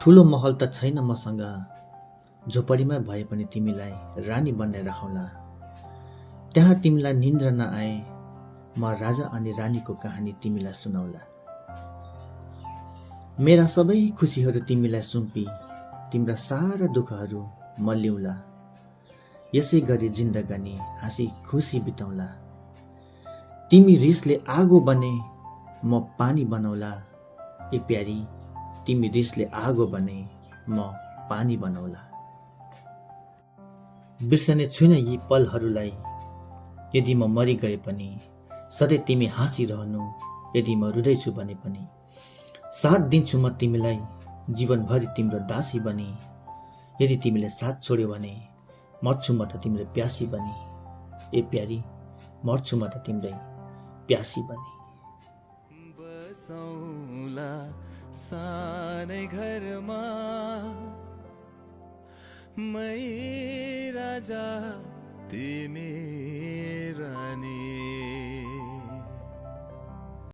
ठुलो महल त छैन मसँग, झोपडीमा भए पनि तिमीलाई रानी बनाइ राखौँला। त्यहाँ तिमीलाई निन्द्रा नआए म राजा अनि रानीको कहानी तिमीलाई सुनाउला। मेरा सबै खुसीहरू तिमीलाई सुम्पी तिम्रा सारा दुःखहरू म लिउँला। यसै गरी जिन्दगानी हाँसी खुसी बिताउला। तिमी रिसले आगो बने म पानी बनाउला। ए प्यारी तिमी रिसले आगो बने म पानी बनाउला। बिर्सने छुइनँ यी पलहरूलाई, यदि म मरिगए पनि। सधैँ तिमी हाँसिरहनु यदि म रुँदैछु भने पनि। साथ दिन्छु म तिमीलाई जीवनभरि तिम्रो दासी बनी। यदि तिमीले साथ छोड्यो भने मर्छु म त तिम्रो प्यासी बनी। ए प्यारी मर्छु म त तिम्रै प्यासी बनी। बसौला सानै घरमा मै राजा तिमी